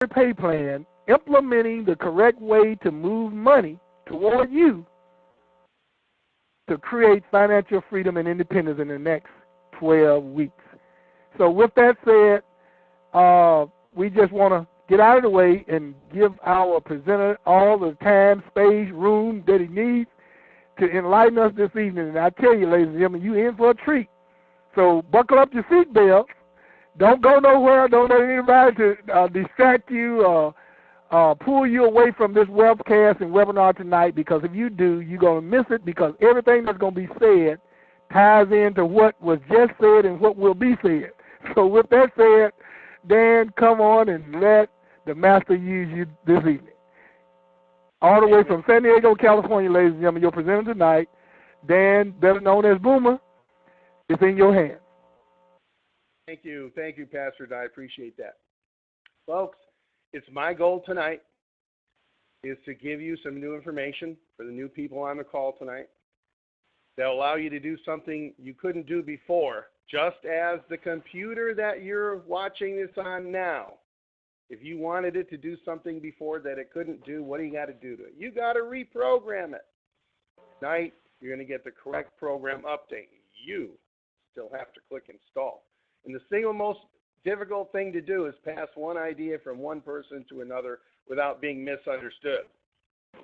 pay plan, implementing the correct way to move money toward you to create financial freedom and independence in the next 12 weeks. So with that said, we just want to get out of the way and give our presenter all the time, space, room that he needs to enlighten us this evening. And I tell you, ladies and gentlemen, you in for a treat. So buckle up your seatbelts. Don't go nowhere. Don't let anybody to distract you or pull you away from this webcast and webinar tonight, because if you do, you're going to miss it, because everything that's going to be said ties into what was just said and what will be said. So with that said, Dan, come on and let the master use you this evening. All the way from San Diego, California, ladies and gentlemen, your presenter tonight, Dan, better known as Boomer, is in your hands. Thank you, Pastor. I appreciate that. Folks, it's my goal tonight is to give you some new information for the new people on the call tonight that will allow you to do something you couldn't do before, just as the computer that you're watching this on now. If you wanted it to do something before that it couldn't do, what do you got to do to it? You got to reprogram it. Tonight, you're going to get the correct program update. You still have to click install. And the single most difficult thing to do is pass one idea from one person to another without being misunderstood.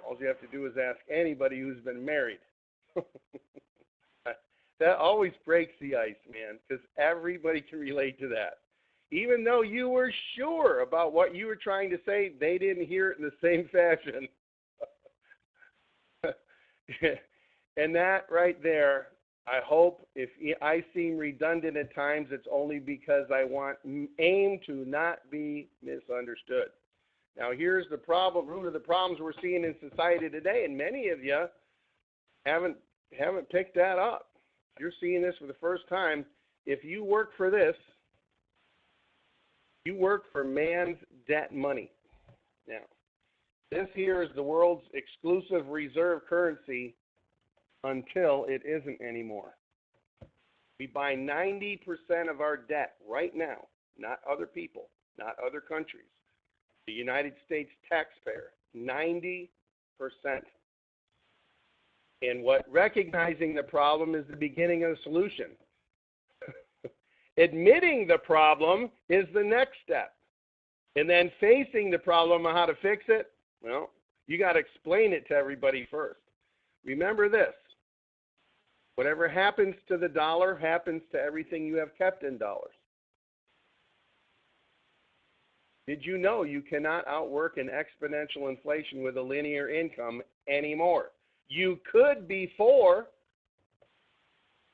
All you have to do is ask anybody who's been married. That always breaks the ice, man, because everybody can relate to that. Even though you were sure about what you were trying to say, they didn't hear it in the same fashion. And that right there, I hope if I seem redundant at times, it's only because I aim to not be misunderstood. Now, here's the problem, root of the problems we're seeing in society today, and many of you haven't picked that up. If you're seeing this for the first time, if you work for this, you work for man's debt money. Now, this here is the world's exclusive reserve currency until it isn't anymore. We buy 90% of our debt right now, not other people, not other countries. The United States taxpayer, 90%. And what recognizing the problem is the beginning of the solution. Admitting the problem is the next step. And then facing the problem on how to fix it, well, you got to explain it to everybody first. Remember this. Whatever happens to the dollar happens to everything you have kept in dollars. Did you know you cannot outwork an exponential inflation with a linear income anymore? You could before,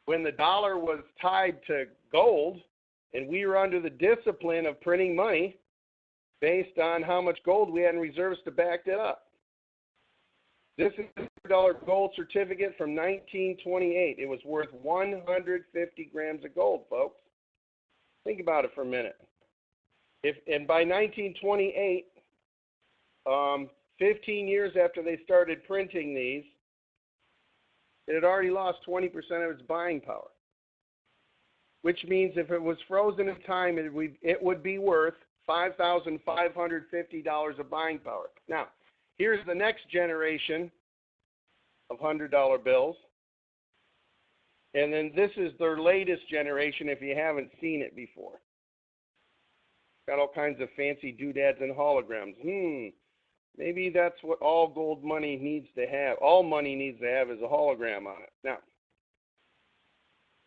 when the dollar was tied to gold and we were under the discipline of printing money based on how much gold we had in reserves to back it up. This is a $100 gold certificate from 1928. It was worth 150 grams of gold, folks. Think about it for a minute. And by 1928, 15 years after they started printing these, it had already lost 20% of its buying power. Which means if it was frozen in time, it would be worth $5,550 of buying power. Now, here's the next generation of $100 bills. And then this is their latest generation if you haven't seen it before. Got all kinds of fancy doodads and holograms. Maybe that's what all gold money needs to have. All money needs to have is a hologram on it. Now,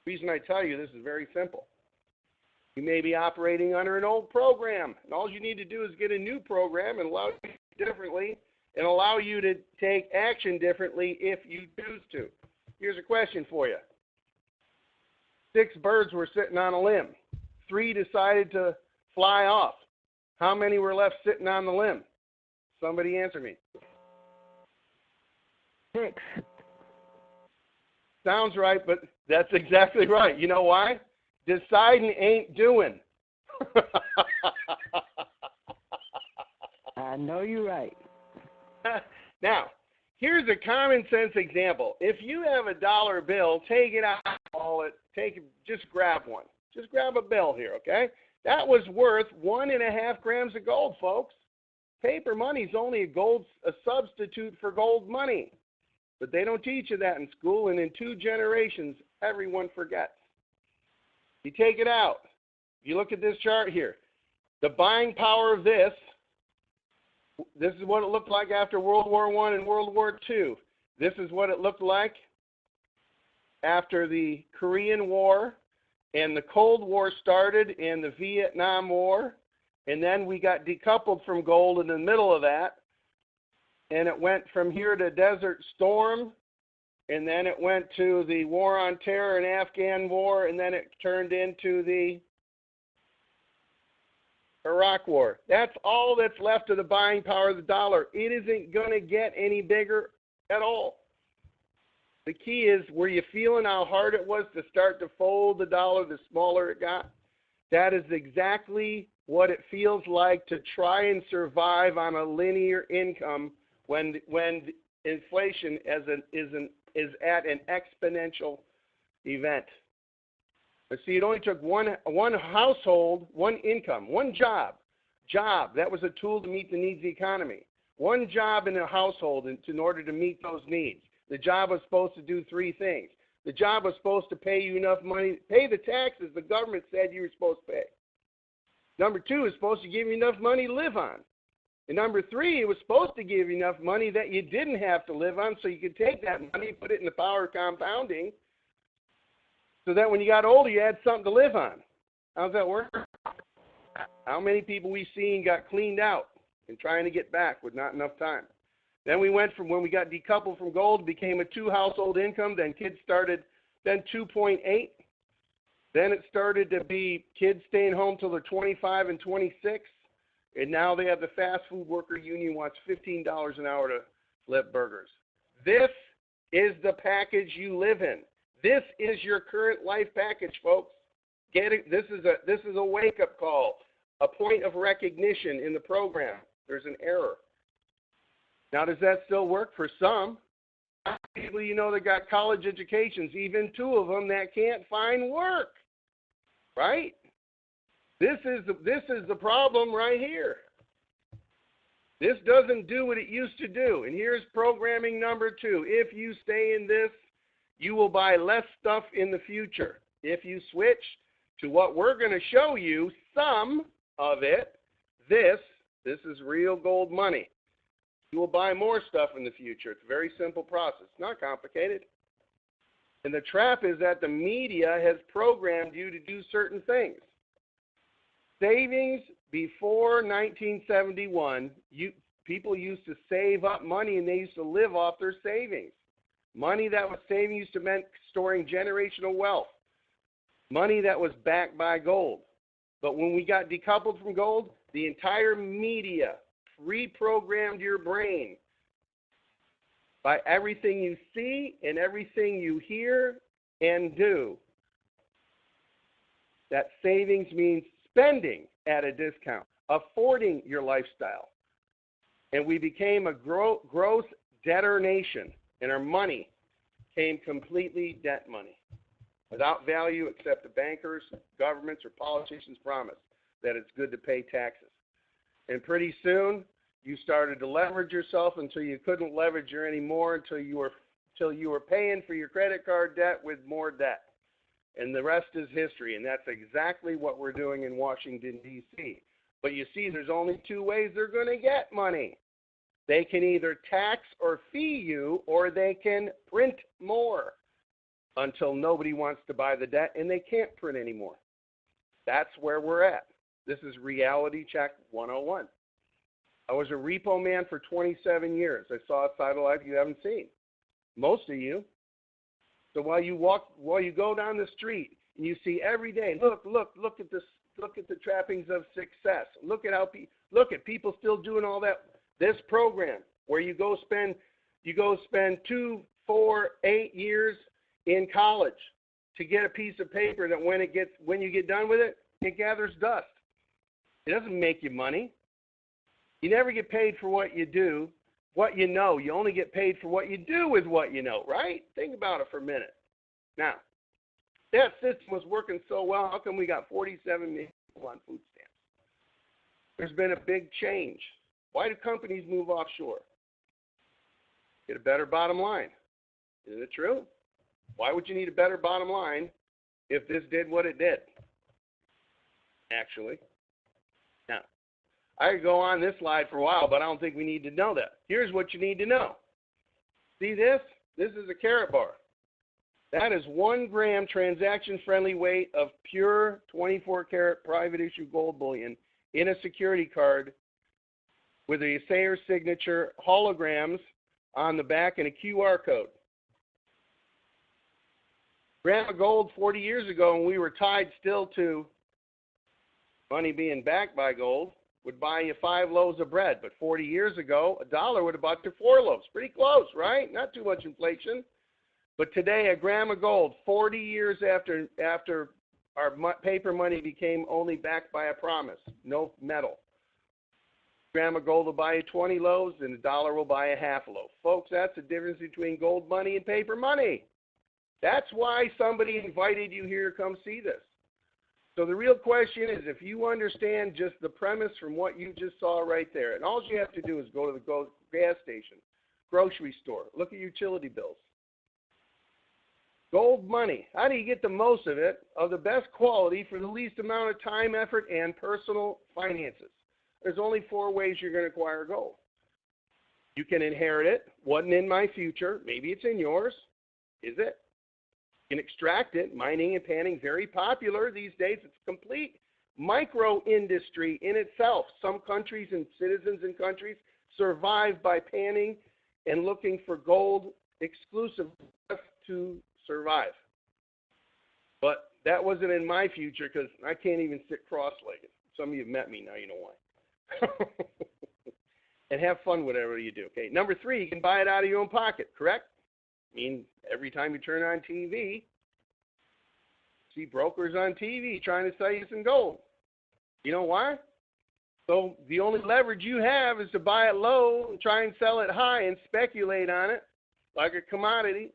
the reason I tell you this is very simple. You may be operating under an old program, and all you need to do is get a new program and allow you to differently and allow you to take action differently if you choose to. Here's a question for you. 6 birds were sitting on a limb. 3 decided to fly off. How many were left sitting on the limb? Somebody answer me. 6. Sounds right, but that's exactly right. You know why? Deciding ain't doing. I know you're right. Now, here's a common sense example. If you have a dollar bill, take it out, just grab one. Just grab a bill here, okay? That was worth 1.5 grams of gold, folks. Paper money is only a substitute for gold money. But they don't teach you that in school, and in 2 generations, everyone forgets. You take it out. You look at this chart here. The buying power of this is what it looked like after World War I and World War II. This is what it looked like after the Korean War and the Cold War started and the Vietnam War. And then we got decoupled from gold in the middle of that. And it went from here to Desert Storm. And then it went to the War on Terror and Afghan War. And then it turned into the Iraq War. That's all that's left of the buying power of the dollar. It isn't going to get any bigger at all. The key is, were you feeling how hard it was to start to fold the dollar the smaller it got? That is exactly what it feels like to try and survive on a linear income when inflation is at an exponential event. But see, it only took one household, one income, one job. That was a tool to meet the needs of the economy. One job in a household in order to meet those needs. The job was supposed to do 3 things. The job was supposed to pay you enough money, pay the taxes the government said you were supposed to pay. Number 2 is supposed to give you enough money to live on. And number 3, it was supposed to give you enough money that you didn't have to live on, so you could take that money, put it in the power of compounding, so that when you got older, you had something to live on. How's that work? How many people we've seen got cleaned out and trying to get back with not enough time? Then we went from when we got decoupled from gold, it became a 2 household income. Then kids started, then 2.8. Then it started to be kids staying home till they're 25 and 26. And now they have the fast food worker union wants $15 an hour to flip burgers. This is the package you live in. This is your current life package, folks. Get it? This is a wake-up call, a point of recognition in the program. There's an error. Now, does that still work for some? People you know that got college educations, even 2 of them that can't find work, right? This is the problem right here. This doesn't do what it used to do. And here's programming number 2. If you stay in this, you will buy less stuff in the future. If you switch to what we're going to show you, some of it, this is real gold money. You will buy more stuff in the future. It's a very simple process. It's not complicated. And the trap is that the media has programmed you to do certain things. Savings before 1971, people used to save up money and they used to live off their savings. Money that was saving used to mean storing generational wealth. Money that was backed by gold. But when we got decoupled from gold, the entire media reprogrammed your brain by everything you see and everything you hear and do. That savings means spending at a discount, affording your lifestyle. And we became a gross debtor nation, and our money came completely debt money, without value except the bankers, governments, or politicians' promise that it's good to pay taxes. And pretty soon, you started to leverage yourself until you couldn't leverage you anymore, until you were paying for your credit card debt with more debt. And the rest is history, and that's exactly what we're doing in Washington, D.C. But you see, there's only 2 ways they're going to get money. They can either tax or fee you, or they can print more until nobody wants to buy the debt, and they can't print anymore. That's where we're at. This is Reality Check 101. I was a repo man for 27 years. I saw a side of life you haven't seen. Most of you. So while you go down the street and you see every day, look at this, look at the trappings of success. Look at people still doing all that. This program where you go spend 2, 4, 8 years in college to get a piece of paper that when you get done with it, it gathers dust. It doesn't make you money. You never get paid for what you do, what you know. You only get paid for what you do with what you know, right? Think about it for a minute. Now, that system was working so well, how come we got 47 million people on food stamps? There's been a big change. Why do companies move offshore? Get a better bottom line. Isn't it true? Why would you need a better bottom line if this did what it did? Actually. Now, I could go on this slide for a while, but I don't think we need to know that. Here's what you need to know. See this? This is a Karatbar. That is 1 gram transaction-friendly weight of pure 24-karat private issue gold bullion in a security card with a Sayer signature, holograms on the back, and a QR code. Gram of gold 40 years ago, when we were tied still to money being backed by gold, would buy you 5 loaves of bread. But 40 years ago, $1 would have bought you 4 loaves. Pretty close, right? Not too much inflation. But today, a gram of gold, 40 years after our paper money became only backed by a promise, no metal. A gram of gold will buy you 20 loaves, and $1 will buy a half a loaf. Folks, that's the difference between gold money and paper money. That's why somebody invited you here to come see this. So the real question is, if you understand just the premise from what you just saw right there, and all you have to do is go to the gas station, grocery store, look at utility bills. Gold money, how do you get the most of it, of the best quality for the least amount of time, effort, and personal finances? There's only 4 ways you're going to acquire gold. You can inherit it. Wasn't in my future. Maybe it's in yours. Is it? You can extract it. Mining and panning, very popular these days. It's a complete micro industry in itself. Some countries and citizens in countries survive by panning and looking for gold exclusive to survive. But that wasn't in my future because I can't even sit cross-legged. Some of you have met me, now you know why. And have fun whatever you do. Okay. Number 3, you can buy it out of your own pocket, correct? I mean, every time you turn on TV, see brokers on TV trying to sell you some gold. You know why? So the only leverage you have is to buy it low and try and sell it high and speculate on it like a commodity.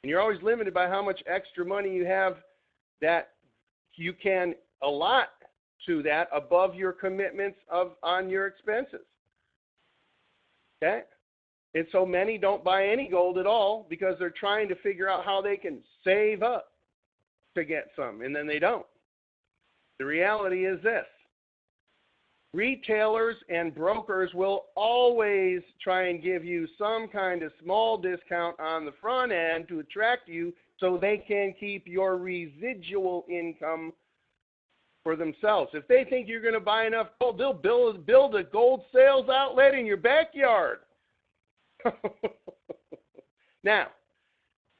And you're always limited by how much extra money you have that you can allot to that above your commitments on your expenses. Okay? And so many don't buy any gold at all because they're trying to figure out how they can save up to get some, and then they don't. The reality is this. Retailers and brokers will always try and give you some kind of small discount on the front end to attract you so they can keep your residual income for themselves. If they think you're going to buy enough gold, they'll build a gold sales outlet in your backyard. Now,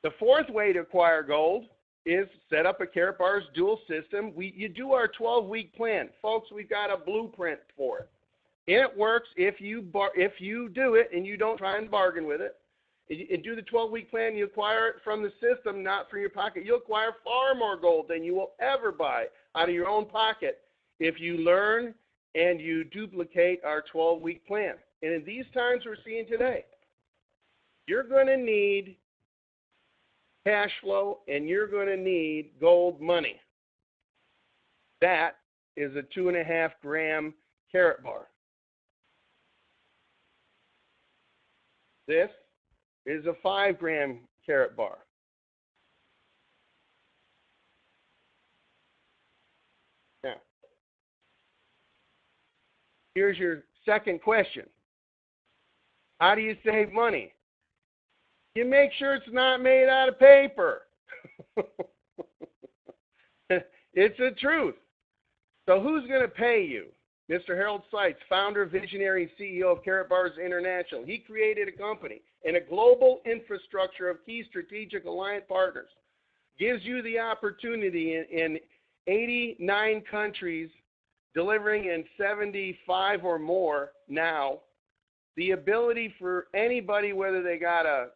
the 4th way to acquire gold is set up a Karatbars dual system. You do our 12-week plan. Folks, we've got a blueprint for it. And it works if you do it and you don't try and bargain with it. And do the 12-week plan, you acquire it from the system, not from your pocket. You'll acquire far more gold than you will ever buy out of your own pocket if you learn and you duplicate our 12-week plan. And in these times we're seeing today, you're going to need cash flow, and you're going to need gold money. That is a 2.5 gram Karatbar. This is a 5 gram Karatbar. Now, here's your second question. How do you save money? You make sure it's not made out of paper. It's the truth. So who's going to pay you? Mr. Harold Seitz, founder, visionary, and CEO of Karatbars International. He created a company and a global infrastructure of key strategic alliance partners. Gives you the opportunity in 89 countries, delivering in 75 or more now, the ability for anybody, whether they got a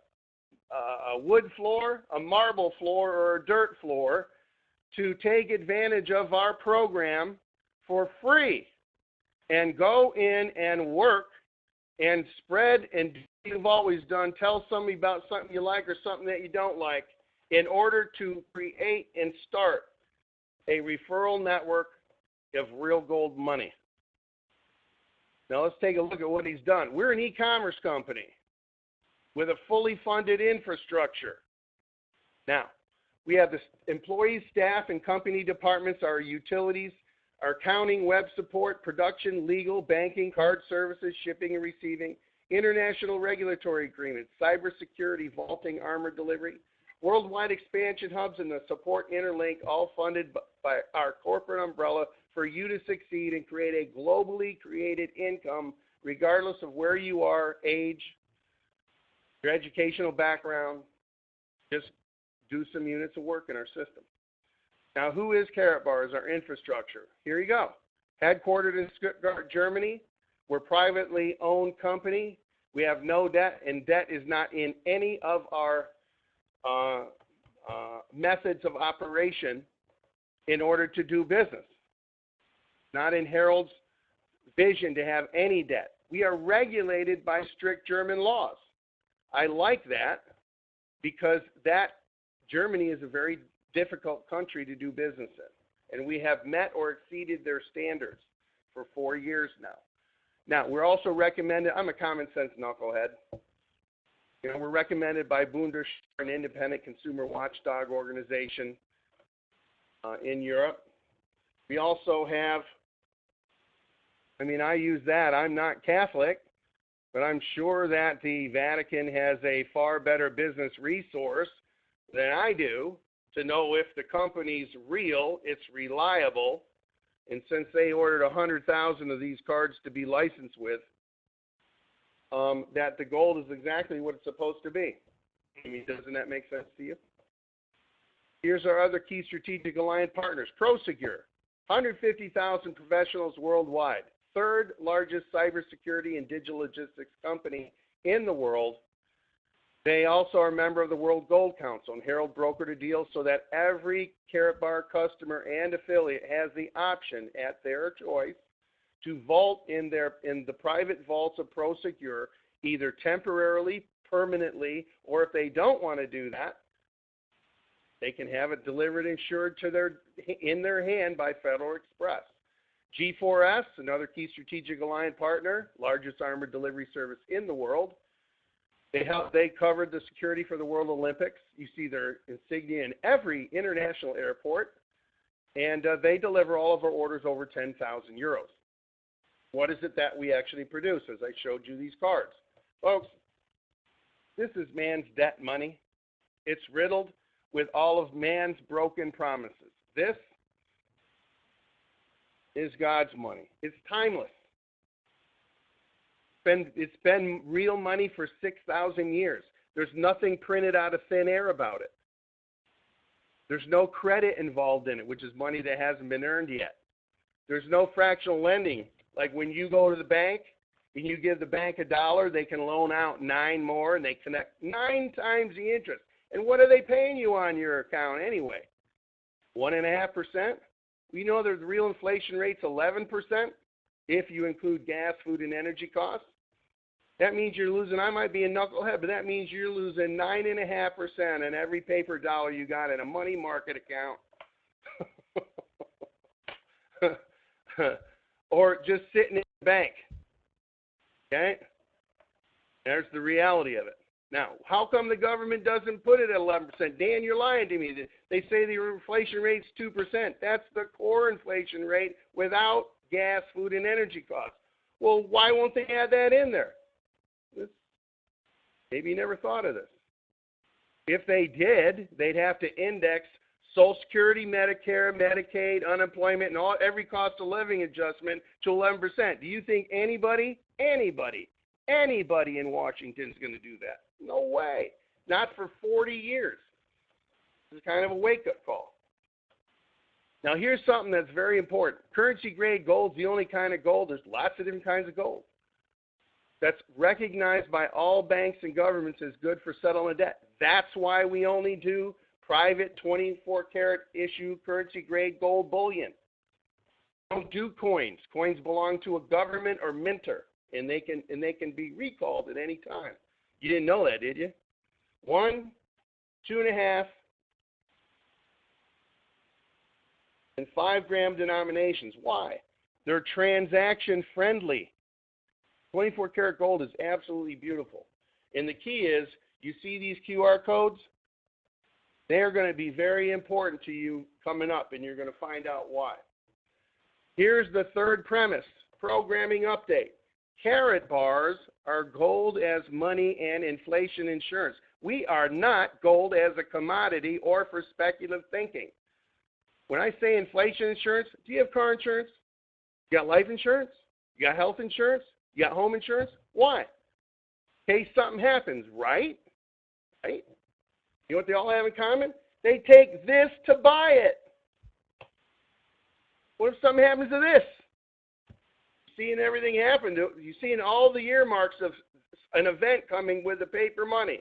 wood floor, a marble floor, or a dirt floor, to take advantage of our program for free and go in and work and spread and do what you've always done. Tell somebody about something you like or something that you don't like in order to create and start a referral network of real gold money. Now let's take a look at what he's done. We're an e-commerce company with a fully funded infrastructure. Now, we have the employees, staff, and company departments, our utilities, our accounting, web support, production, legal, banking, card services, shipping and receiving, international regulatory agreements, cybersecurity, vaulting, armor delivery, worldwide expansion hubs, and the support interlink, all funded by our corporate umbrella for you to succeed and create a globally created income regardless of where you are, age, your educational background. Just do some units of work in our system. Now, who is Karatbars, our infrastructure? Here you go. Headquartered in Stuttgart, Germany. We're a privately owned company. We have no debt, and debt is not in any of our methods of operation in order to do business. Not in Harold's vision to have any debt. We are regulated by strict German laws. I like that because Germany is a very difficult country to do business in, and we have met or exceeded their standards for 4 years now. Now, we're also recommended, I'm a common sense knucklehead. You know, we're recommended by Bundeswehr, an independent consumer watchdog organization in Europe. We also have, I use that. I'm not Catholic, but I'm sure that the Vatican has a far better business resource than I do to know if the company's real, it's reliable, and since they ordered 100,000 of these cards to be licensed with, that the gold is exactly what it's supposed to be. Doesn't that make sense to you? Here's our other key strategic alliance partners. ProSecure, 150,000 professionals worldwide, third largest cybersecurity and digital logistics company in the world. They also are a member of the World Gold Council, and Harold brokered a deal so that every Karatbar customer and affiliate has the option at their choice to vault in the private vaults of ProSecure, either temporarily, permanently, or if they don't want to do that, they can have it delivered insured in their hand by Federal Express. G4S, another key strategic alliance partner, largest armored delivery service in the world. They covered the security for the World Olympics. You see their insignia in every international airport, and they deliver all of our orders over 10,000 euros. What is it that we actually produce? As I showed you these cards. Folks, this is man's debt money. It's riddled with all of man's broken promises. This is God's money. It's timeless. It's been real money for 6,000 years. There's nothing printed out of thin air about it. There's no credit involved in it, which is money that hasn't been earned yet. There's no fractional lending. Like when you go to the bank and you give the bank $1, they can loan out 9 more, and they connect 9 times the interest. And what are they paying you on your account anyway? 1.5%? We know that the real inflation rate's 11% if you include gas, food, and energy costs. That means you're losing, I might be a knucklehead, but that means you're losing 9.5% on every paper dollar you got in a money market account. Or just sitting in the bank. Okay? There's the reality of it. Now, how come the government doesn't put it at 11%? Dan, you're lying to me. They say the inflation rate's 2%. That's the core inflation rate without gas, food, and energy costs. Well, why won't they add that in there? Maybe you never thought of this. If they did, they'd have to index Social Security, Medicare, Medicaid, unemployment, and every cost of living adjustment to 11%. Do you think anybody in Washington is going to do that? No way. Not for 40 years. This is kind of a wake-up call. Now, here's something that's very important. Currency-grade gold is the only kind of gold. There's lots of different kinds of gold that's recognized by all banks and governments as good for settling debt. That's why we only do private 24-karat issue currency-grade gold bullion. We don't do coins. Coins belong to a government or minter, and they can be recalled at any time. You didn't know that, did you? 1, 2.5, and 5 gram denominations. Why? They're transaction friendly. 24 karat gold is absolutely beautiful. And the key is, you see these QR codes? They're going to be very important to you coming up, and you're going to find out why. Here's the third premise, programming update. Karatbars are gold as money and inflation insurance. We are not gold as a commodity or for speculative thinking. When I say inflation insurance, do you have car insurance? You got life insurance? You got health insurance? You got home insurance? Why? In case something happens, right? Right? You know what they all have in common? They take this to buy it. What if something happens to this? Seeing everything happen, you're seeing all the earmarks of an event coming with the paper money.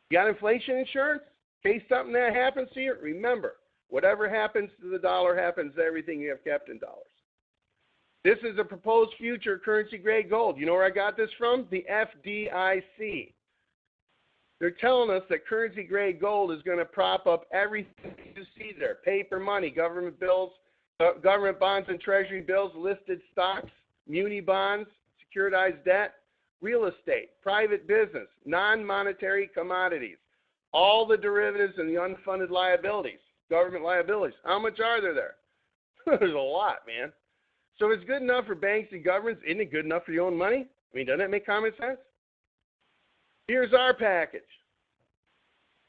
You got inflation insurance? In case something that happens to you, remember, whatever happens to the dollar happens to everything you have kept in dollars. This is a proposed future currency grade gold. You know where I got this from? The FDIC. They're telling us that currency grade gold is going to prop up everything you see there. Paper money, government bills, government bonds and treasury bills, listed stocks, muni bonds, securitized debt, real estate, private business, non-monetary commodities, all the derivatives and the unfunded liabilities, government liabilities. How much are there? There's a lot, man. So if it's good enough for banks and governments, isn't it good enough for your own money? I mean, doesn't that make common sense? Here's our package.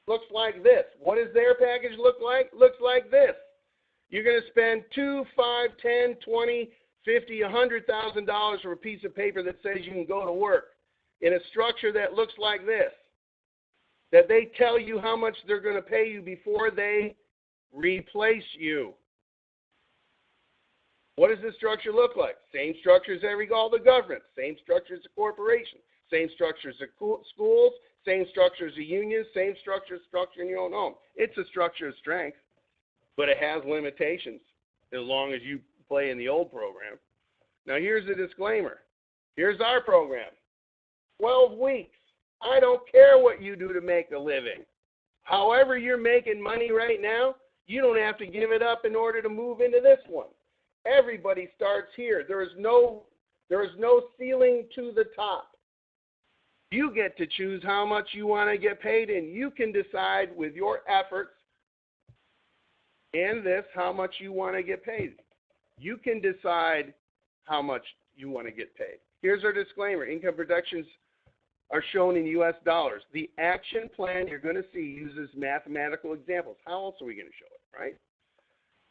Looks like this. What does their package look like? Looks like this. You're going to spend $2, $5, $10, $20, $50, $100,000 for a piece of paper that says you can go to work in a structure that looks like this, that they tell you how much they're going to pay you before they replace you. What does this structure look like? Same structure as all the government, same structure as a corporation, same structure as the schools, same structure as a union, same structure in your own home. It's a structure of strength, but it has limitations as long as you play in the old program. Now here's the disclaimer. Here's our program. 12 weeks. I don't care what you do to make a living. However you're making money right now, you don't have to give it up in order to move into this one. Everybody starts here. There is no ceiling to the top. You get to choose how much you want to get paid, and you can decide with your efforts and this how much you want to get paid. You can decide how much you want to get paid. Here's our disclaimer. Income projections are shown in U.S. dollars. The action plan you're going to see uses mathematical examples. How else are we going to show it, right?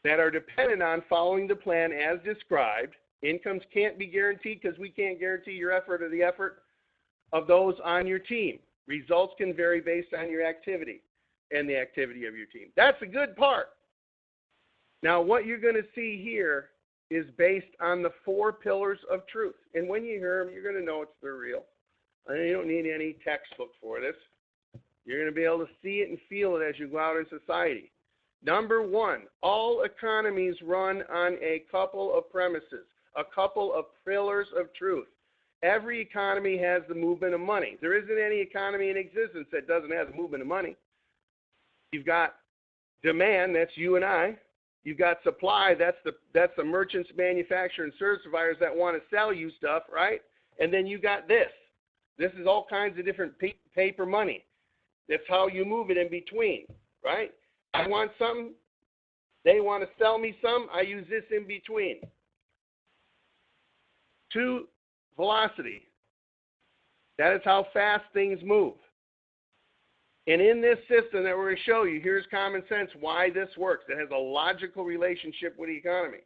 That are dependent on following the plan as described. Incomes can't be guaranteed because we can't guarantee your effort or the effort of those on your team. Results can vary based on your activity and the activity of your team. That's a good part. Now, what you're going to see here is based on the 4 pillars of truth. And when you hear them, you're going to know they're real. You don't need any textbook for this. You're going to be able to see it and feel it as you go out in society. Number 1, all economies run on a couple of premises, a couple of pillars of truth. Every economy has the movement of money. There isn't any economy in existence that doesn't have the movement of money. You've got demand, that's you and I. You've got supply, that's the merchants, manufacturers, and service providers that want to sell you stuff, right? And then you got this. This is all kinds of different paper money. That's how you move it in between, right? I want something, they want to sell me some, I use this in between. 2, velocity. That is how fast things move. And in this system that we're going to show you, here's common sense why this works. It has a logical relationship with the economy.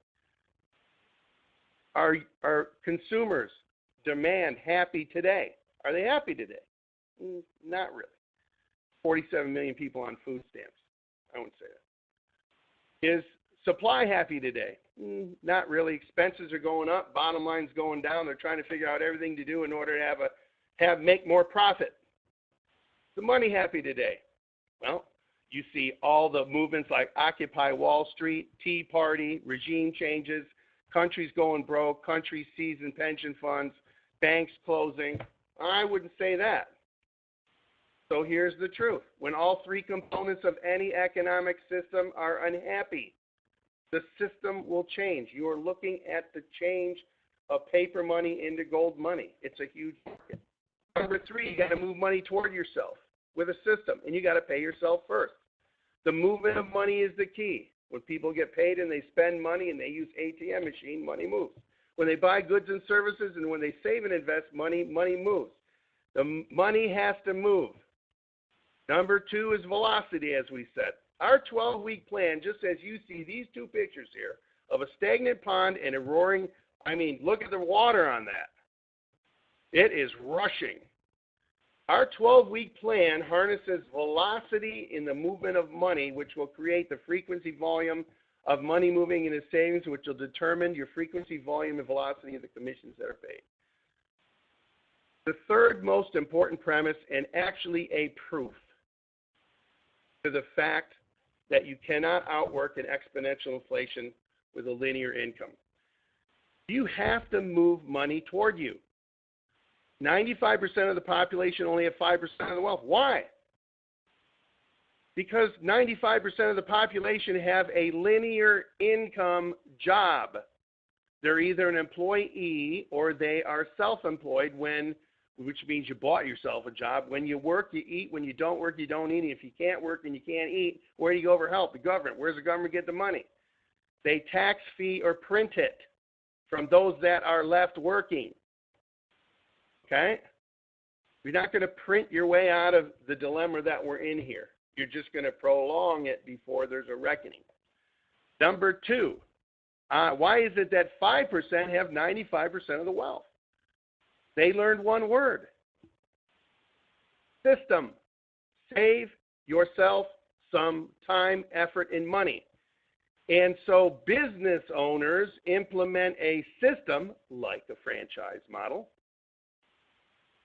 Are consumers demand happy today? Are they happy today? Not really. 47 million people on food stamps. I wouldn't say that. Is supply happy today? Not really. Expenses are going up. Bottom line's going down. They're trying to figure out everything to do in order to make more profit. The money happy today? Well, you see all the movements like Occupy Wall Street, Tea Party, regime changes, countries going broke, countries seizing pension funds, banks closing. I wouldn't say that. So here's the truth. When all 3 components of any economic system are unhappy, the system will change. You are looking at the change of paper money into gold money. It's a huge market. Number 3, you got to move money toward yourself with a system, and you got to pay yourself first. The movement of money is the key. When people get paid and they spend money and they use ATM machine, money moves. When they buy goods and services and when they save and invest money, money moves. The money has to move. Number 2 is velocity, as we said. Our 12-week plan, just as you see these 2 pictures here, of a stagnant pond and a roaring, look at the water on that. It is rushing. Our 12-week plan harnesses velocity in the movement of money, which will create the frequency volume of money moving into savings, which will determine your frequency, volume, and velocity of the commissions that are paid. The third most important premise, and actually a proof to the fact that you cannot outwork an exponential inflation with a linear income. You have to move money toward you. 95% of the population only have 5% of the wealth. Why? Because 95% of the population have a linear income job. They're either an employee or they are self-employed, which means you bought yourself a job. When you work, you eat. When you don't work, you don't eat. If you can't work and you can't eat, where do you go for help? The government. Where's the government get the money? They tax, fee, or print it from those that are left working. Okay? You're not going to print your way out of the dilemma that we're in here. You're just going to prolong it before there's a reckoning. Number 2, why is it that 5% have 95% of the wealth? They learned one word. System. Save yourself some time, effort, and money. And so business owners implement a system like the franchise model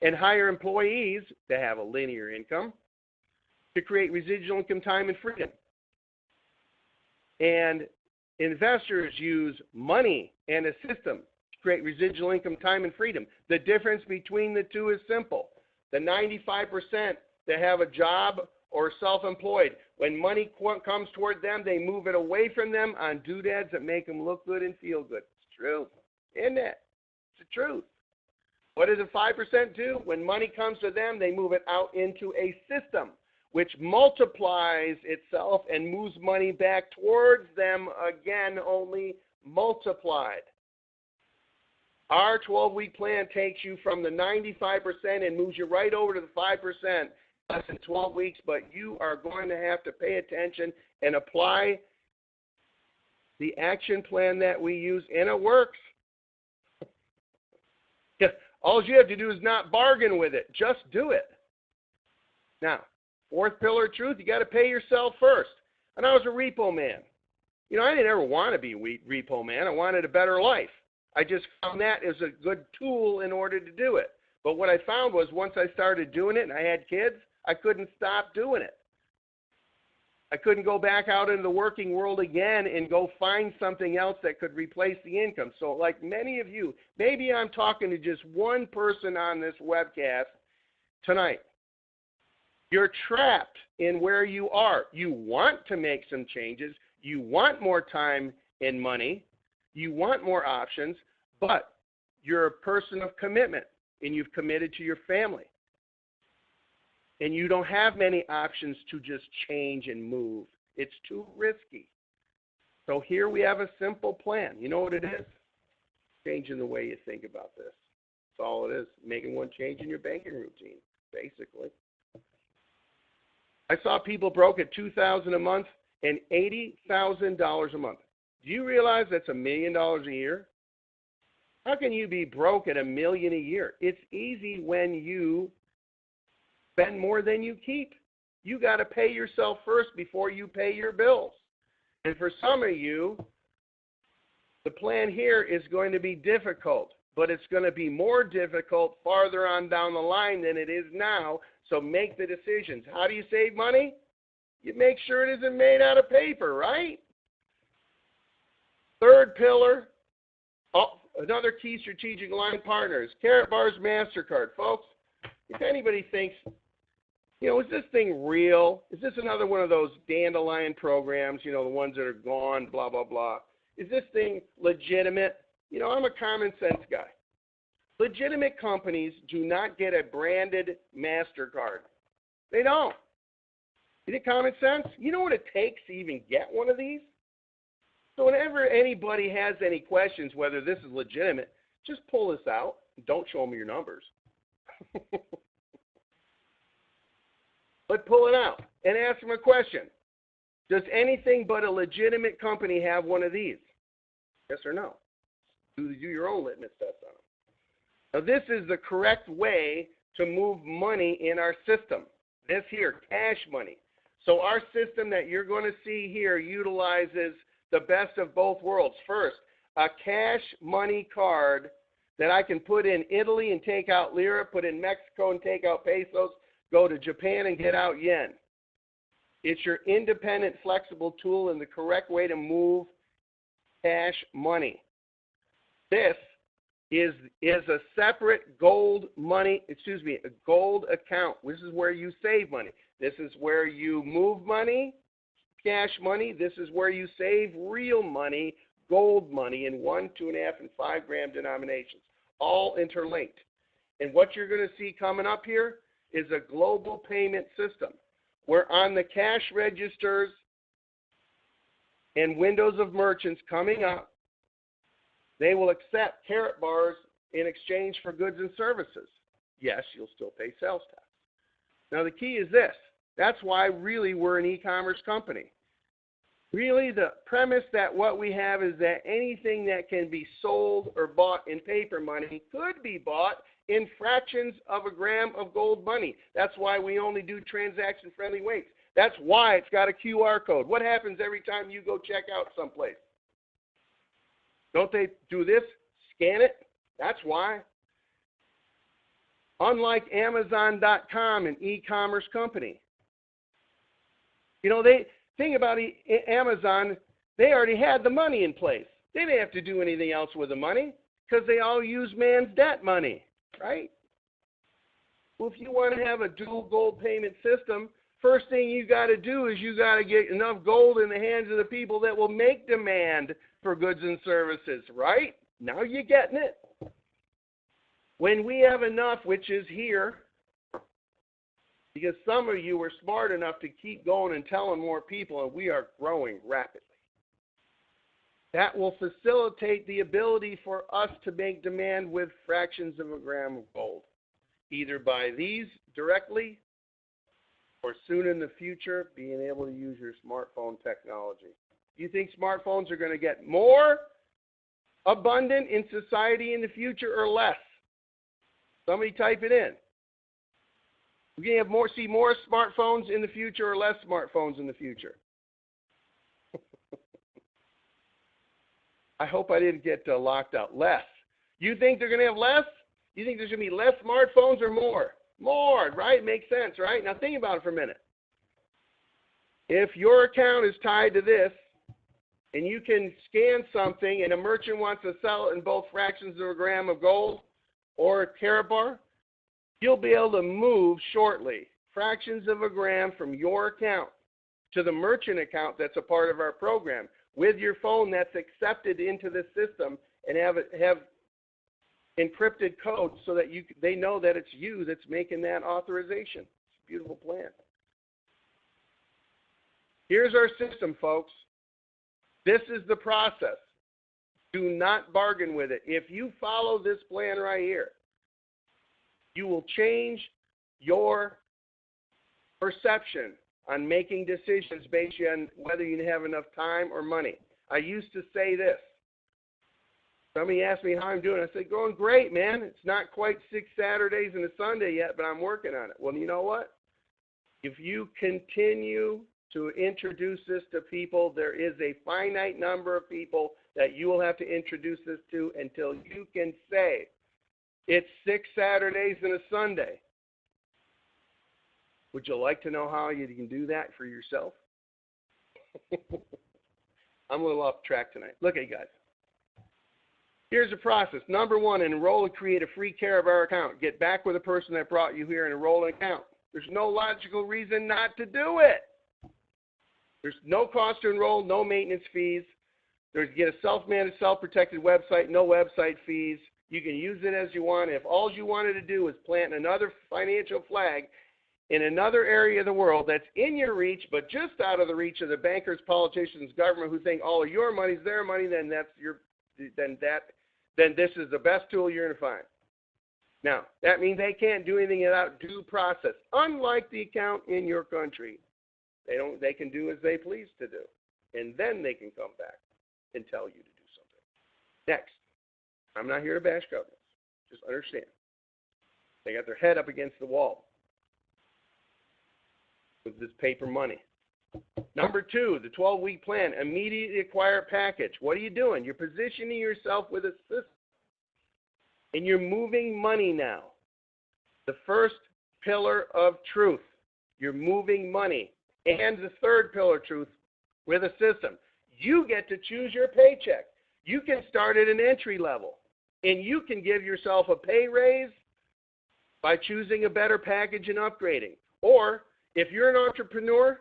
and hire employees to have a linear income to create residual income, time, and freedom. And investors use money and a system to create residual income, time, and freedom. The difference between the two is simple. The 95% that have a job or self-employed, when money comes toward them, they move it away from them on doodads that make them look good and feel good. It's true, isn't it? It's the truth. What does the 5% do? When money comes to them, they move it out into a system which multiplies itself and moves money back towards them again, only multiplied. Our 12-week plan takes you from the 95% and moves you right over to the 5%, less than 12 weeks, but you are going to have to pay attention and apply the action plan that we use, and it works. All you have to do is not bargain with it. Just do it. Now, 4th pillar of truth, you got to pay yourself first. And I was a repo man. I didn't ever want to be a repo man. I wanted a better life. I just found that as a good tool in order to do it. But what I found was once I started doing it and I had kids, I couldn't stop doing it. I couldn't go back out into the working world again and go find something else that could replace the income. So like many of you, maybe I'm talking to just one person on this webcast tonight. You're trapped in where you are. You want to make some changes. You want more time and money. You want more options, but you're a person of commitment and you've committed to your family. And you don't have many options to just change and move. It's too risky. So here we have a simple plan. You know what it is? Changing the way you think about this. That's all it is. Making one change in your banking routine, basically. I saw people broke at $2,000 a month and $80,000 a month. Do you realize that's $1 million a year? How can you be broke at $1 million a year? It's easy when you spend more than you keep. You got to pay yourself first before you pay your bills. And for some of you, the plan here is going to be difficult, but it's going to be more difficult farther on down the line than it is now. So make the decisions. How do you save money? You make sure it isn't made out of paper, right? 3rd pillar, another key strategic line partner is Karatbars MasterCard. Folks, if anybody thinks, is this thing real? Is this another one of those dandelion programs, the ones that are gone, blah, blah, blah? Is this thing legitimate? You know, I'm a common sense guy. Legitimate companies do not get a branded MasterCard. They don't. Is it common sense? You know what it takes to even get one of these? So whenever anybody has any questions whether this is legitimate, just pull this out. Don't show them your numbers. But pull it out and ask them a question. Does anything but a legitimate company have one of these? Yes or no? Do your own litmus test on them. Now this is the correct way to move money in our system. This here, cash money. So our system that you're going to see here utilizes the best of both worlds. First, a cash money card that I can put in Italy and take out lira, put in Mexico and take out pesos, go to Japan and get out yen. It's your independent, flexible tool and the correct way to move cash money. This is a separate gold money, a gold account. This is where you save money. This is where you move money, cash money. This is where you save real money, gold money in 1, 2.5, and 5 gram denominations, all interlinked. And what you're going to see coming up here is a global payment system where on the cash registers and windows of merchants coming up, they will accept Karatbars in exchange for goods and services. Yes, you'll still pay sales tax. Now the key is this. That's why really we're an e-commerce company. Really the premise that what we have is that anything that can be sold or bought in paper money could be bought in fractions of a gram of gold money. That's why we only do transaction-friendly weights. That's why it's got a QR code. What happens every time you go check out someplace? Don't they do this? Scan it? That's why. Unlike Amazon.com, an e-commerce company. You know, think about Amazon, they already had the money in place. They didn't have to do anything else with the money because they all use man's debt money, right? Well, if you want to have a dual gold payment system, first thing you got to do is you got to get enough gold in the hands of the people that will make demand for goods and services, right? Now you're getting it. When we have enough, which is here, because some of you were smart enough to keep going and telling more people, and we are growing rapidly. That will facilitate the ability for us to make demand with fractions of a gram of gold, either by these directly or soon in the future being able to use your smartphone technology. Do you think smartphones are going to get more abundant in society in the future or less? Somebody type it in. We're going to have see more smartphones in the future or less smartphones in the future? I hope I didn't get locked out. Less. You think they're going to have less? You think there's going to be less smartphones or more? More, right? Makes sense, right? Now think about it for a minute. If your account is tied to this, and you can scan something and a merchant wants to sell it in both fractions of a gram of gold or a Karatbar, you'll be able to move shortly fractions of a gram from your account to the merchant account that's a part of our program with your phone that's accepted into the system and have encrypted codes so that they know that it's you that's making that authorization. It's a beautiful plan. Here's our system, folks. This is the process. Do not bargain with it. If you follow this plan right here, you will change your perception on making decisions based on whether you have enough time or money. I used to say this. Somebody asked me how I'm doing. I said, going great, man. It's not quite 6 Saturdays and a Sunday yet, but I'm working on it. Well, you know what? If you continue to introduce this to people, there is a finite number of people that you will have to introduce this to until you can say, it's 6 Saturdays and a Sunday. Would you like to know how you can do that for yourself? I'm a little off track tonight. Look at you guys. Here's the process. Number 1, enroll and create a free Karatbar account. Get back with the person that brought you here and enroll an account. There's no logical reason not to do it. There's no cost to enroll, no maintenance fees. There's get a self-managed, self-protected website, no website fees. You can use it as you want. If all you wanted to do is plant another financial flag in another area of the world that's in your reach, but just out of the reach of the bankers, politicians, government who think all of your money's their money, then this is the best tool you're going to find. Now, that means they can't do anything without due process. Unlike the account in your country, they can do as they please to do, and then they can come back and tell you to do something. Next, I'm not here to bash governments. Just understand. They got their head up against the wall with this paper money. Number 2, the 12-week plan, immediately acquire a package. What are you doing? You're positioning yourself with a system, and you're moving money now. The first pillar of truth, you're moving money. And the third pillar of truth, with a system. You get to choose your paycheck. You can start at an entry level, and you can give yourself a pay raise by choosing a better package and upgrading. Or if you're an entrepreneur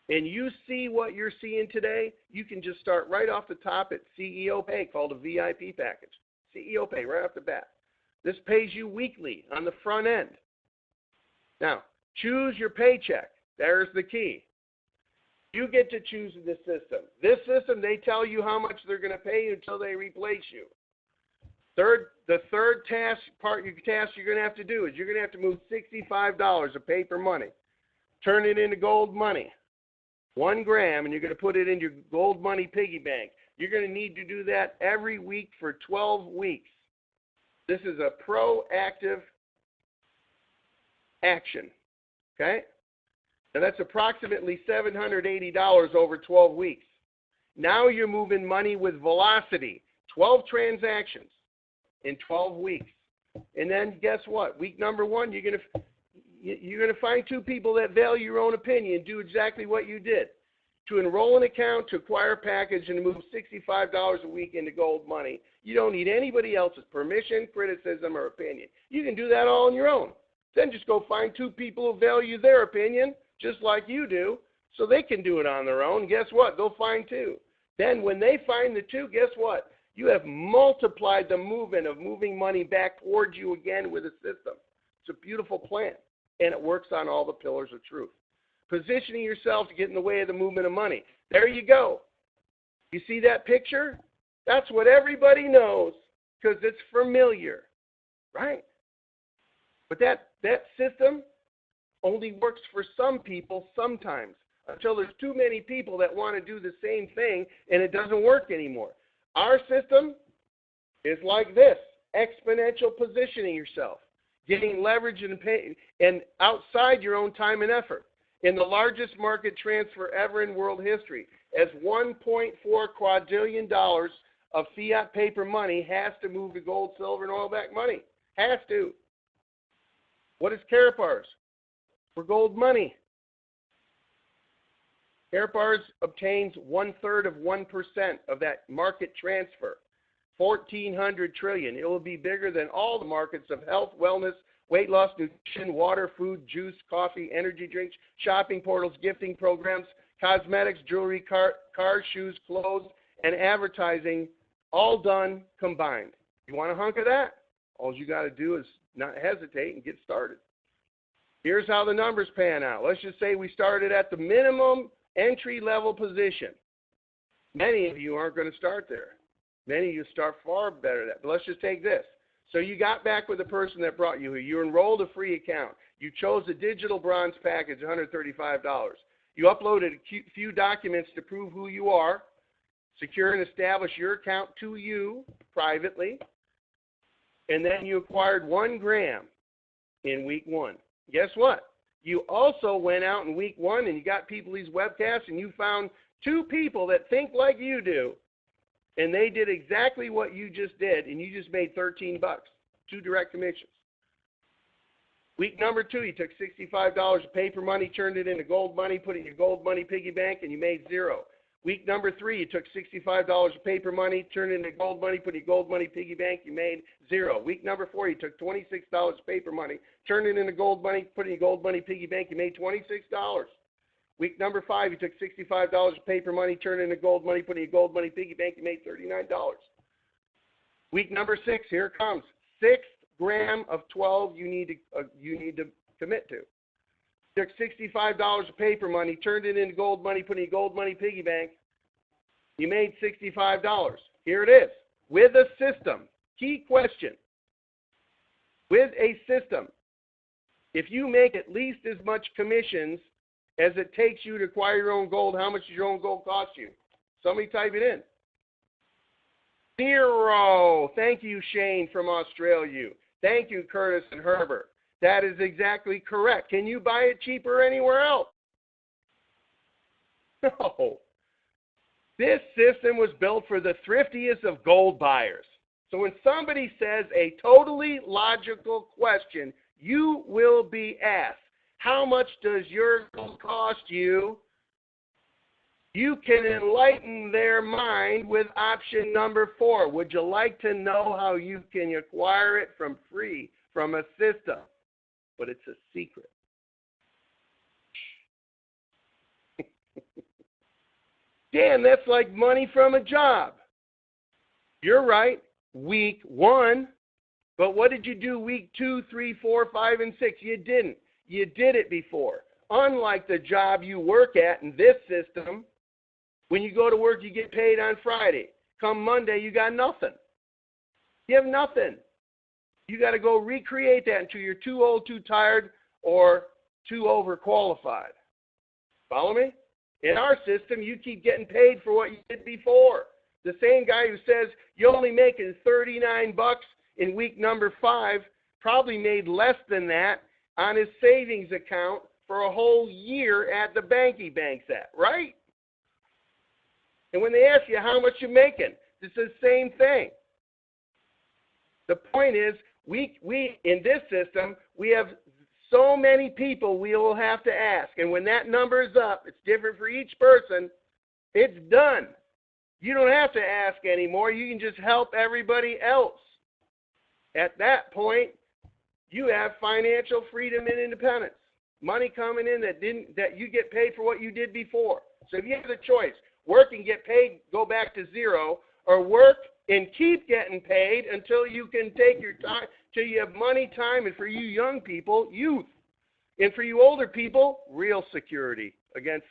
and you see what you're seeing today, you can just start right off the top at CEO pay, called a VIP package. CEO pay right off the bat. This pays you weekly on the front end. Now, choose your paycheck. There's the key. You get to choose the system. This system, they tell you how much they're going to pay you until they replace you. The third task you're going to have to do is you're going to have to move $65 of paper money. Turn it into gold money. 1 gram, and you're going to put it in your gold money piggy bank. You're going to need to do that every week for 12 weeks. This is a proactive action. Okay? And that's approximately $780 over 12 weeks. Now you're moving money with velocity. 12 transactions in 12 weeks. And then guess what? Week number 1, you're going to find 2 people that value your own opinion, do exactly what you did. To enroll an account, to acquire a package, and to move $65 a week into gold money. You don't need anybody else's permission, criticism, or opinion. You can do that all on your own. Then just go find 2 people who value their opinion, just like you do, so they can do it on their own. Guess what? They'll find 2. Then when they find the 2, guess what? You have multiplied the movement of moving money back towards you again with a system. It's a beautiful plan, and it works on all the pillars of truth. Positioning yourself to get in the way of the movement of money. There you go. You see that picture? That's what everybody knows because it's familiar, right? But that system only works for some people sometimes until there's too many people that want to do the same thing and it doesn't work anymore. Our system is like this, exponential positioning yourself, getting leverage and outside your own time and effort. In the largest market transfer ever in world history, as $1.4 quadrillion of fiat paper money has to move to gold, silver, and oil-backed money. Has to. What is Karatbars? For gold money. Karatbars obtains 1/3 of 1% of that market transfer. 1,400 trillion. It will be bigger than all the markets of health, wellness, weight loss, nutrition, water, food, juice, coffee, energy drinks, shopping portals, gifting programs, cosmetics, jewelry, cars, shoes, clothes, and advertising, all done combined. You want a hunk of that? All you got to do is not hesitate and get started. Here's how the numbers pan out. Let's just say we started at the minimum entry-level position. Many of you aren't going to start there. Many of you start far better than that. But let's just take this. So you got back with the person that brought you here. You enrolled a free account. You chose a digital bronze package, $135. You uploaded a few documents to prove who you are, secure and establish your account to you privately, and then you acquired 1 gram in week 1. Guess what? You also went out in week 1 and you got people these webcasts and you found 2 people that think like you do, and they did exactly what you just did, and you just made $13, 2 direct commissions. Week number 2, you took $65 of paper money, turned it into gold money, put it in your gold money piggy bank, and you made 0. Week number 3, you took $65 of paper money, turned it into gold money, put it in your gold money piggy bank, you made 0. Week number 4, you took $26 of paper money, turned it into gold money, put it in your gold money piggy bank, you made $26. Week number 5, you took $65 of paper money, turned it into gold money, put it in your gold money piggy bank, you made $39. Week number 6, here it comes. 6th gram of 12 you need to commit to. Took $65 of paper money, turned it into gold money, put it in your gold money piggy bank. You made $65. Here it is. With a system. Key question. With a system, if you make at least as much commissions as it takes you to acquire your own gold, how much does your own gold cost you? Somebody type it in. 0. Thank you, Shane from Australia. Thank you, Curtis and Herbert. That is exactly correct. Can you buy it cheaper anywhere else? No. This system was built for the thriftiest of gold buyers. So when somebody says a totally logical question, you will be asked, how much does your gold cost you? You can enlighten their mind with option number 4. Would you like to know how you can acquire it from free from a system? But it's a secret. Dan, that's like money from a job. You're right. Week 1. But what did you do week 2, 3, 4, 5, and 6? You didn't. You did it before. Unlike the job you work at in this system, when you go to work, you get paid on Friday. Come Monday, you got nothing. You have nothing. You got to go recreate that until you're too old, too tired, or too overqualified. Follow me? In our system, you keep getting paid for what you did before. The same guy who says you're only making $39 in week number 5 probably made less than that on his savings account for a whole year at the bank he banks at, right? And when they ask you how much you're making, it's the same thing. The point is, we in this system, we have so many people we will have to ask. And when that number is up, it's different for each person, it's done. You don't have to ask anymore. You can just help everybody else. At that point, you have financial freedom and independence. Money coming in that you get paid for what you did before. So if you have the choice, work and get paid, go back to 0, or work and keep getting paid until you can take your time, till you have money, time, and for you young people, youth. And for you older people, real security against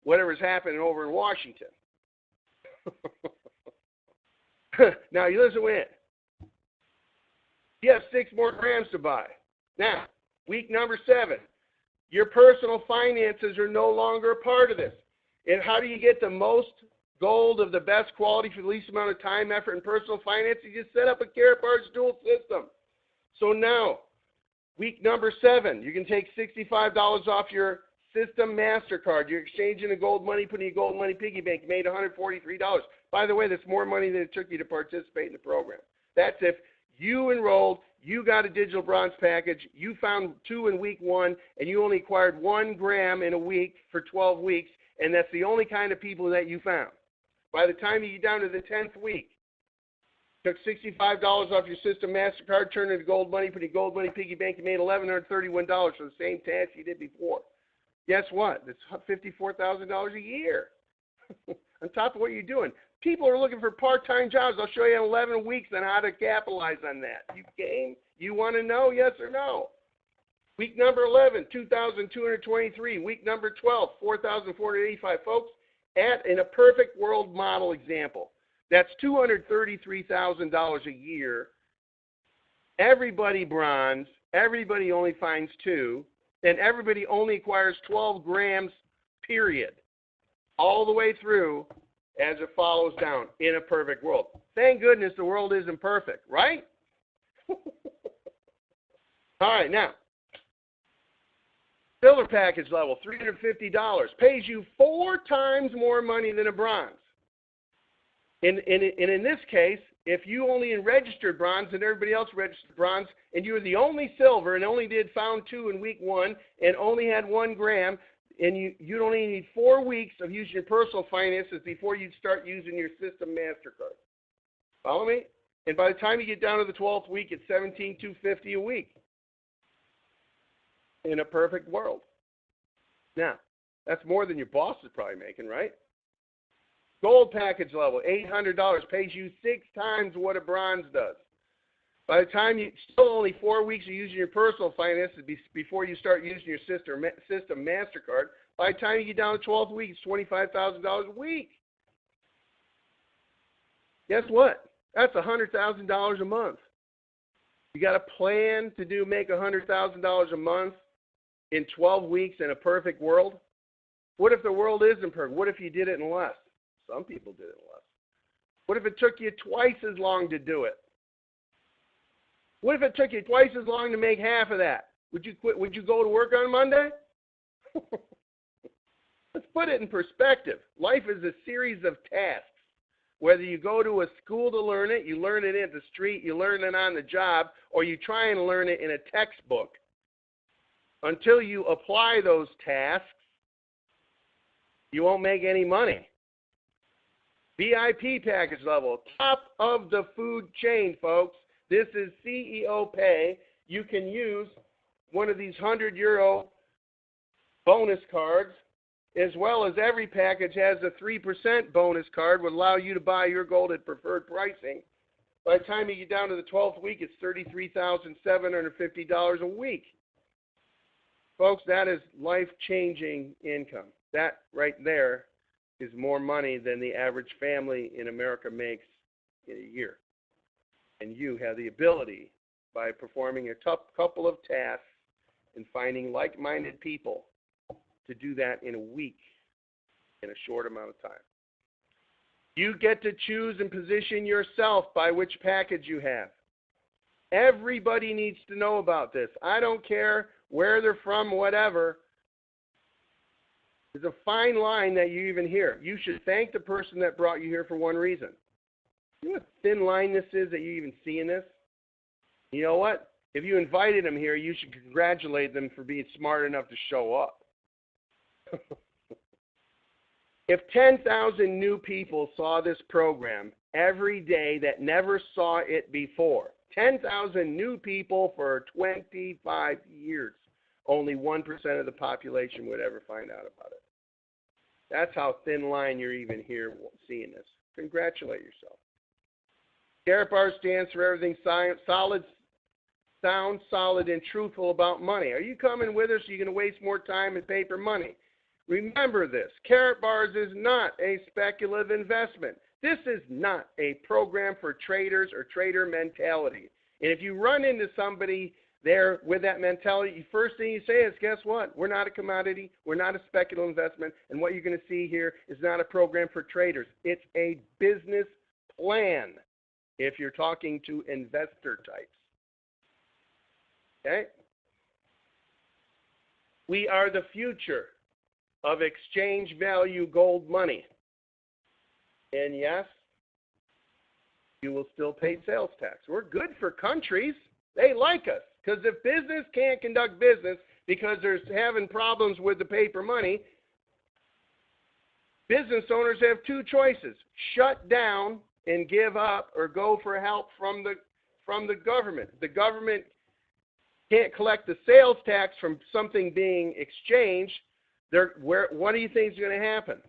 whatever's happening over in Washington. Now, you listen in. You have 6 more grams to buy. Now, week number 7, your personal finances are no longer a part of this. And how do you get the most gold of the best quality for the least amount of time, effort, and personal finance? You just set up a Karatbars dual system. So now, week number 7, you can take $65 off your System MasterCard. You're exchanging the gold money, putting your gold money piggy bank. You made $143. By the way, that's more money than it took you to participate in the program. That's if you enrolled, you got a digital bronze package, you found 2 in week 1, and you only acquired 1 gram in a week for 12 weeks, and that's the only kind of people that you found. By the time you get down to the 10th week, took $65 off your System MasterCard, turned it into gold money, put your gold money piggy bank, you made $1,131 for the same task you did before. Guess what? That's $54,000 a year on top of what you're doing. People are looking for part-time jobs. I'll show you in 11 weeks on how to capitalize on that. You game? You want to know, yes or no? Week number 11, 2,223. Week number 12, 4,485. Folks, in a perfect world model example, that's $233,000 a year. Everybody bronze. Everybody only finds 2. And everybody only acquires 12 grams, period, all the way through as it follows down in a perfect world. Thank goodness the world isn't perfect, right? All right, now, silver package level, $350, pays you 4 times more money than a bronze. And in this case, if you only registered bronze and everybody else registered bronze, and you were the only silver and only found 2 in week 1 and only had 1 gram, and you'd only need 4 weeks of using your personal finances before you'd start using your System MasterCard. Follow me? And by the time you get down to the 12th week, it's $17,250 a week in a perfect world. Now, That's more than your boss is probably making, right? Gold package level, $800, pays you 6 times what a bronze does. By the time you, still only 4 weeks of using your personal finances before you start using your system MasterCard. By the time you get down to 12th week, it's $25,000 a week. Guess what? That's $100,000 a month. You got a plan to make $100,000 a month in 12 weeks in a perfect world? What if the world isn't perfect? What if you did it in less? Some people did it in less. What if it took you twice as long to do it? What if it took you twice as long to make half of that? Would you quit? Would you go to work on Monday? Let's put it in perspective. Life is a series of tasks. Whether you go to a school to learn it, you learn it in the street, you learn it on the job, or you try and learn it in a textbook. Until you apply those tasks, you won't make any money. VIP package level, top of the food chain, folks. This is CEO pay. You can use one of these €100 bonus cards, as well as every package has a 3% bonus card, would allow you to buy your gold at preferred pricing. By the time you get down to the 12th week, it's $33,750 a week. Folks, that is life-changing income. That right there is more money than the average family in America makes in a year. And you have the ability, by performing a couple of tasks and finding like-minded people, to do that in a week, in a short amount of time. You get to choose and position yourself by which package you have. Everybody needs to know about this. I don't care where they're from, whatever. There's a fine line that you even hear. You should thank the person that brought you here for one reason. You know what thin line this is that you even see in this? You know what? If you invited them here, you should congratulate them for being smart enough to show up. If 10,000 new people saw this program every day that never saw it before, 10,000 new people for 25 years, only 1% of the population would ever find out about it. That's how thin line you're even here seeing this. Congratulate yourself. Karatbars stands for everything solid, sound, solid, and truthful about money. Are you coming with us? Or are you going to waste more time and paper money? Remember this. Karatbars is not a speculative investment. This is not a program for traders or trader mentality. And if you run into somebody there with that mentality, the first thing you say is, guess what? We're not a commodity. We're not a speculative investment. And what you're going to see here is not a program for traders. It's a business plan if you're talking to investor types. Okay? We are the future of exchange value gold money. And yes, you will still pay sales tax. We're good for countries. They like us. Because if business can't conduct business because they're having problems with the paper money, business owners have two choices: shut down and give up, or go for help from the government. The government can't collect the sales tax from something being exchanged. What do you think is going to happen?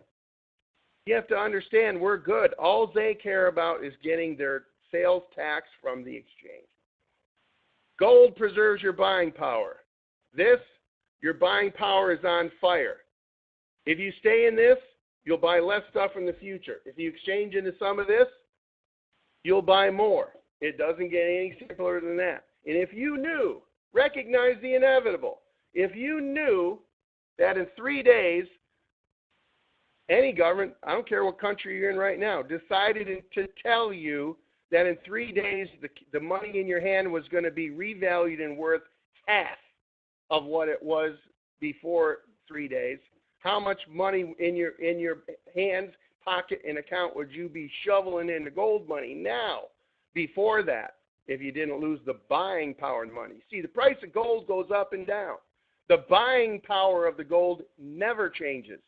You have to understand, we're good. All they care about is getting their sales tax from the exchange. Gold preserves your buying power. Your buying power is on fire. If you stay in this, you'll buy less stuff in the future. If you exchange into some of this, you'll buy more. It doesn't get any simpler than that. And if you knew, recognize the inevitable. If you knew that in 3 days, any government, I don't care what country you're in right now, decided to tell you that in 3 days the money in your hand was going to be revalued and worth half of what it was before 3 days, how much money in your hands, pocket, and account would you be shoveling into gold money now, before that, if you didn't lose the buying power of money? See, the price of gold goes up and down. The buying power of the gold never changes.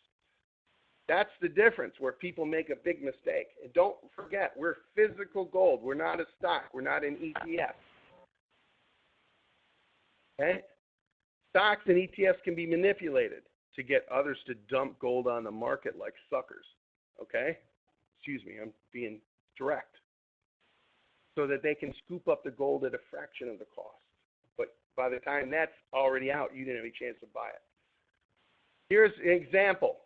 That's the difference where people make a big mistake. And don't forget, we're physical gold. We're not a stock. We're not an ETF. Okay? Stocks and ETFs can be manipulated. to get others to dump gold on the market like suckers, okay? Excuse me, I'm being direct. So that they can scoop up the gold at a fraction of the cost. But by the time that's already out, you didn't have a chance to buy it. Here's an example.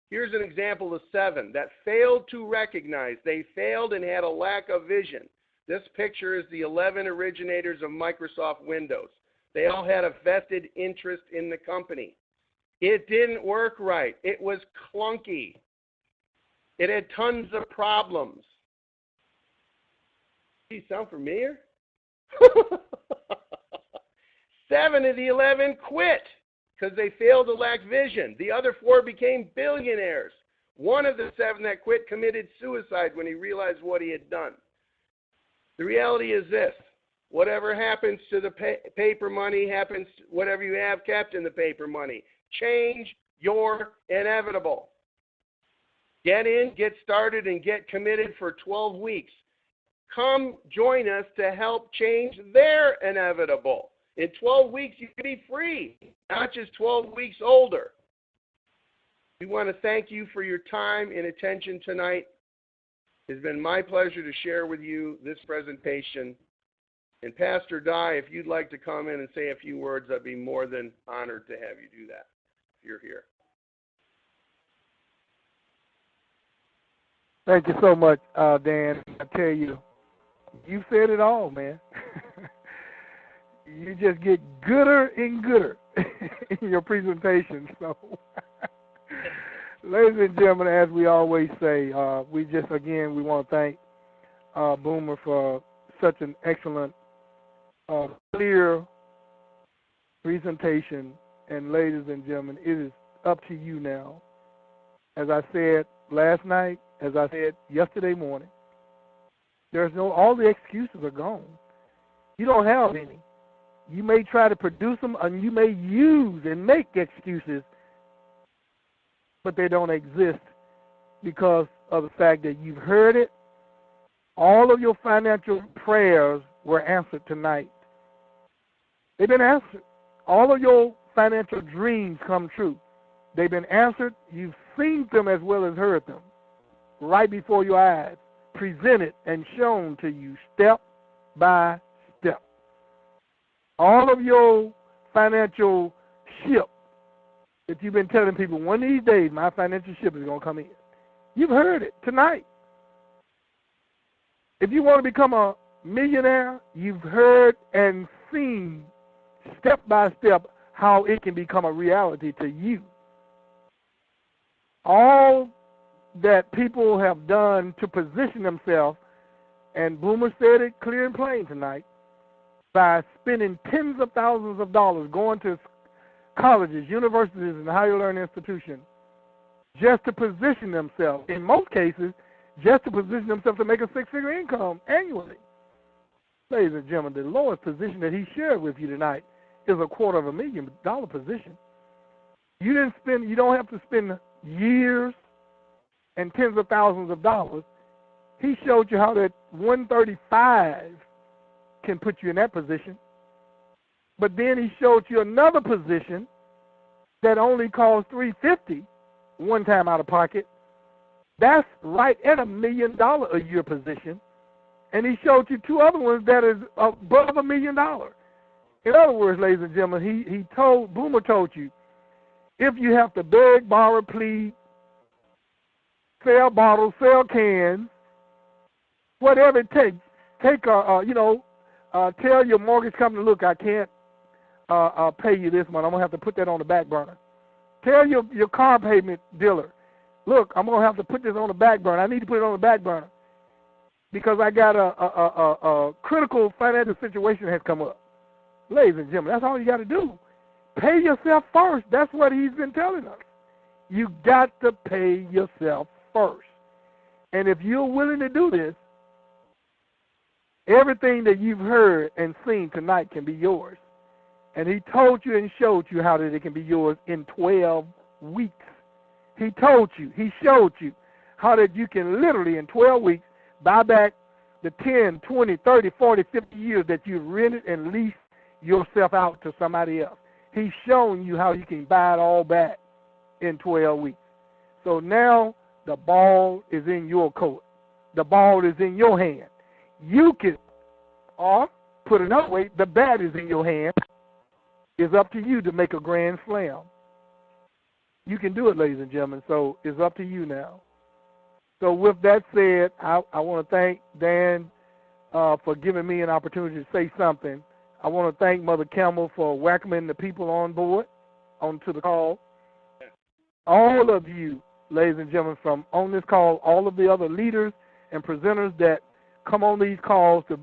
Here's an example of 7 that failed to recognize. They failed and had a lack of vision. This picture is the 11 originators of Microsoft Windows. They all had a vested interest in the company. It didn't work right. It was clunky. It had tons of problems. Does he sound familiar? 7 of the 11 quit because they failed to lack vision. The other 4 became billionaires. One of the 7 that quit committed suicide when he realized what he had done. The reality is this. Whatever happens to the paper money happens, whatever you have kept in the paper money. Change your inevitable. Get in, get started, and get committed for 12 weeks. Come join us to help change their inevitable. In 12 weeks, you can be free, not just 12 weeks older. We want to thank you for your time and attention tonight. It's been my pleasure to share with you this presentation. And Pastor Dye, if you'd like to come in and say a few words, I'd be more than honored to have you do that if you're here. Thank you so much, Dan. I tell you, you said it all, man. You just get gooder and gooder in your presentation. So, ladies and gentlemen, as we always say, we want to thank Boomer for such an excellent, clear presentation. And ladies and gentlemen, it is up to you now. As I said last night, as I said yesterday morning, all the excuses are gone. You don't have any. You may try to produce them, and you may use and make excuses, but they don't exist because of the fact that you've heard it. All of your financial prayers were answered tonight. They've been answered. All of your financial dreams come true. They've been answered. You've seen them as well as heard them right before your eyes, presented and shown to you step by step. All of your financial ship that you've been telling people, one of these days my financial ship is going to come in. You've heard it tonight. If you want to become a millionaire, you've heard and seen step by step how it can become a reality to you. All that people have done to position themselves, and Boomer said it clear and plain tonight, by spending tens of thousands of dollars going to colleges, universities, and higher learning institutions just to position themselves, in most cases, just to position themselves to make a six-figure income annually. Ladies and gentlemen, the lowest position that he shared with you tonight is a $250,000 position. You don't have to spend years and tens of thousands of dollars. He showed you how that 135 can put you in that position. But then he showed you another position that only costs $350 one time out of pocket. That's right at $1 million a year position. And he showed you 2 other ones that is above $1 million. In other words, ladies and gentlemen, Boomer told you, if you have to beg, borrow, plead, sell bottles, sell cans, whatever it takes, tell your mortgage company, look, I can't pay you this month. I'm going to have to put that on the back burner. Tell your car payment dealer, look, I'm going to have to put this on the back burner. I need to put it on the back burner because I got a critical financial situation that has come up. Ladies and gentlemen, that's all you got to do. Pay yourself first. That's what he's been telling us. You got to pay yourself first. And if you're willing to do this, everything that you've heard and seen tonight can be yours. And he told you and showed you how that it can be yours in 12 weeks. He told you, he showed you how that you can literally in 12 weeks buy back the 10, 20, 30, 40, 50 years that you've rented and leased yourself out to somebody else. He's shown you how you can buy it all back in 12 weeks. So now the ball is in your court. The ball is in your hand. You can, or put another way, the bat is in your hand. It's up to you to make a grand slam. You can do it, ladies and gentlemen, so it's up to you now. So with that said, I want to thank Dan for giving me an opportunity to say something. I want to thank Mother Campbell for welcoming the people on board, onto the call. All of you, ladies and gentlemen, from on this call, all of the other leaders and presenters that come on these calls to